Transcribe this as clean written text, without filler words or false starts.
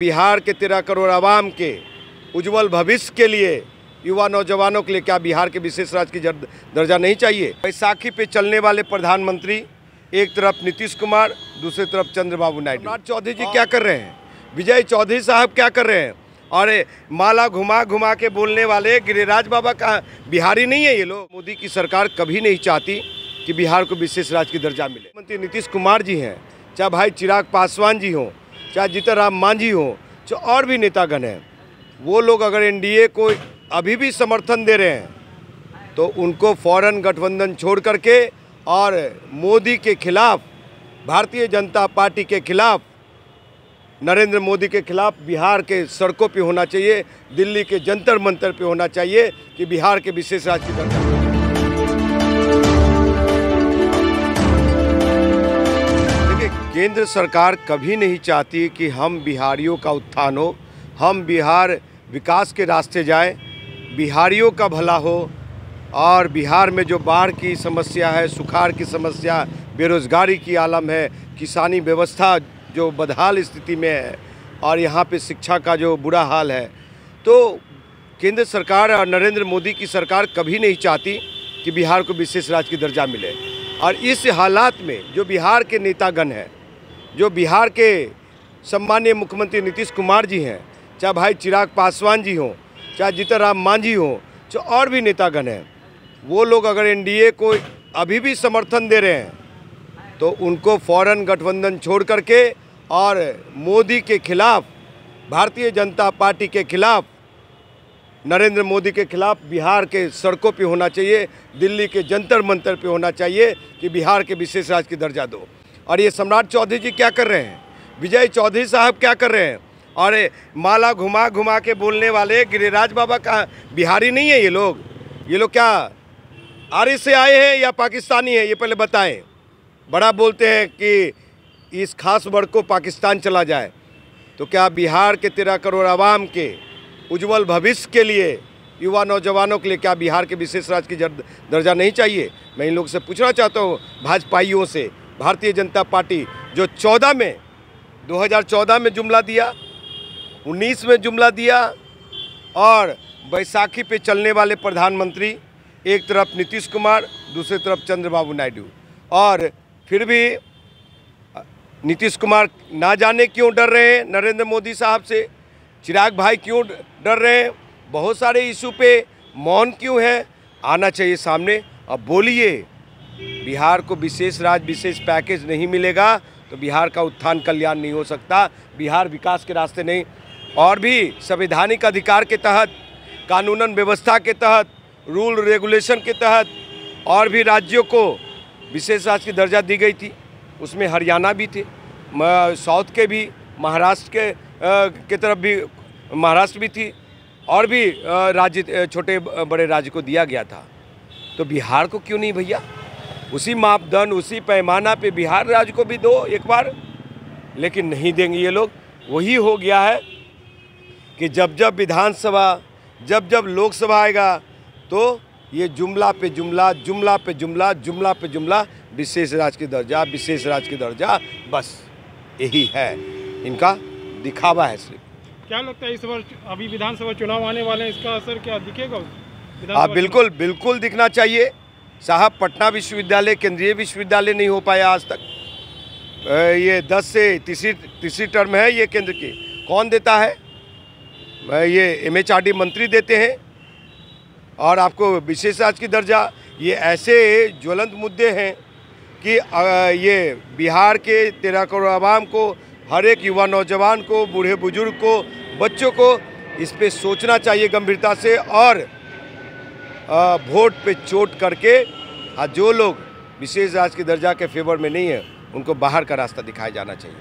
बिहार के 13 करोड़ आवाम के उज्जवल भविष्य के लिए, युवा नौजवानों के लिए क्या बिहार के विशेष राज्य की दर्जा नहीं चाहिए? बैसाखी पे चलने वाले प्रधानमंत्री एक तरफ नीतीश कुमार, दूसरी तरफ चंद्रबाबू नायडू। सम्राट चौधरी जी क्या कर रहे हैं? विजय चौधरी साहब क्या कर रहे हैं? और माला घुमा घुमा के बोलने वाले गिरिराज बाबा का बिहारी नहीं है ये लोग। मोदी की सरकार कभी नहीं चाहती कि बिहार को विशेष राज्य की दर्जा मिले। मुख्यमंत्री नीतीश कुमार जी हैं, चाहे भाई चिराग पासवान जी हों, चाहे जीतन राम मांझी हों, चाहे और भी नेतागण हैं, वो लोग अगर एनडीए को अभी भी समर्थन दे रहे हैं तो उनको फौरन गठबंधन छोड़ करके और मोदी के खिलाफ, भारतीय जनता पार्टी के खिलाफ, नरेंद्र मोदी के खिलाफ बिहार के सड़कों पे होना चाहिए, दिल्ली के जंतर मंतर पे होना चाहिए कि बिहार के विशेष राज्य की दर्जा। देखिए, केंद्र सरकार कभी नहीं चाहती कि हम बिहारियों का उत्थान हो, हम बिहार विकास के रास्ते जाएं, बिहारियों का भला हो। और बिहार में जो बाढ़ की समस्या है, सुखाड़ की समस्या, बेरोजगारी की आलम है, किसानी व्यवस्था जो बदहाल स्थिति में है, और यहाँ पे शिक्षा का जो बुरा हाल है, तो केंद्र सरकार और नरेंद्र मोदी की सरकार कभी नहीं चाहती कि बिहार को विशेष राज्य की दर्जा मिले। और इस हालात में जो बिहार के नेतागण हैं, जो बिहार के सम्मानीय मुख्यमंत्री नीतीश कुमार जी हैं, चाहे भाई चिराग पासवान जी हों, चाहे जीतन राम मांझी हों, चाहे और भी नेतागण हैं, वो लोग अगर एनडीए को अभी भी समर्थन दे रहे हैं तो उनको फौरन गठबंधन छोड़ करके और मोदी के खिलाफ, भारतीय जनता पार्टी के खिलाफ, नरेंद्र मोदी के खिलाफ बिहार के सड़कों पे होना चाहिए, दिल्ली के जंतर मंतर पे होना चाहिए कि बिहार के विशेष राज्य की दर्जा दो। और ये सम्राट चौधरी जी क्या कर रहे हैं? विजय चौधरी साहब क्या कर रहे हैं? और माला घुमा घुमा के बोलने वाले गिरिराज बाबा का बिहारी नहीं है ये लोग। ये लोग क्या आर्य से आए हैं या पाकिस्तानी हैं? ये पहले बताएं। बड़ा बोलते हैं कि इस खास वर्ग को पाकिस्तान चला जाए, तो क्या बिहार के 13 करोड़ आवाम के उज्जवल भविष्य के लिए, युवा नौजवानों के लिए क्या बिहार के विशेष राज्य की दर्जा नहीं चाहिए? मैं इन लोग से पूछना चाहता हूँ, भाजपाइयों से, भारतीय जनता पार्टी जो 2014 में जुमला दिया, 19 में जुमला दिया, और बैसाखी पे चलने वाले प्रधानमंत्री एक तरफ नीतीश कुमार, दूसरी तरफ चंद्रबाबू नायडू। और फिर भी नीतीश कुमार ना जाने क्यों डर रहे हैं नरेंद्र मोदी साहब से, चिराग भाई क्यों डर रहे हैं, बहुत सारे इशू पे मौन क्यों है? आना चाहिए सामने। अब बोलिए, बिहार को विशेष राज्य, विशेष पैकेज नहीं मिलेगा तो बिहार का उत्थान कल्याण नहीं हो सकता, बिहार विकास के रास्ते नहीं। और भी संवैधानिक अधिकार के तहत, कानूनन व्यवस्था के तहत, रूल रेगुलेशन के तहत और भी राज्यों को विशेष राज्य की दर्जा दी गई थी। उसमें हरियाणा भी थे, साउथ के भी, महाराष्ट्र के तरफ भी, महाराष्ट्र भी थी, और भी राज्य, छोटे बड़े राज्य को दिया गया था। तो बिहार को क्यों नहीं भैया? उसी मापदंड, उसी पैमाना पे बिहार राज्य को भी दो एक बार। लेकिन नहीं देंगे ये लोग। वही हो गया है कि जब जब विधानसभा, जब जब लोकसभा आएगा तो ये जुमला पे जुमला, जुमला पे जुमला, जुमला पे जुमला, विशेष राज्य की दर्जा, विशेष राज्य की दर्जा, बस यही है इनका दिखावा है सिर्फ। क्या लगता है इस बार अभी विधानसभा चुनाव आने वाले हैं, इसका असर क्या दिखेगा? बिल्कुल बिल्कुल दिखना चाहिए साहब। पटना विश्वविद्यालय केंद्रीय विश्वविद्यालय नहीं हो पाया आज तक। ये 10 से तीसरी टर्म है ये केंद्र की। कौन देता है? ये MHRD मंत्री देते हैं। और आपको विशेष राज्य की दर्जा, ये ऐसे ज्वलंत मुद्दे हैं कि ये बिहार के 13 करोड़ आवाम को, हर एक युवा नौजवान को, बूढ़े बुजुर्ग को, बच्चों को इस पे सोचना चाहिए गंभीरता से। और वोट पे चोट करके जो लोग विशेष राज्य की दर्जा के फेवर में नहीं है, उनको बाहर का रास्ता दिखाया जाना चाहिए।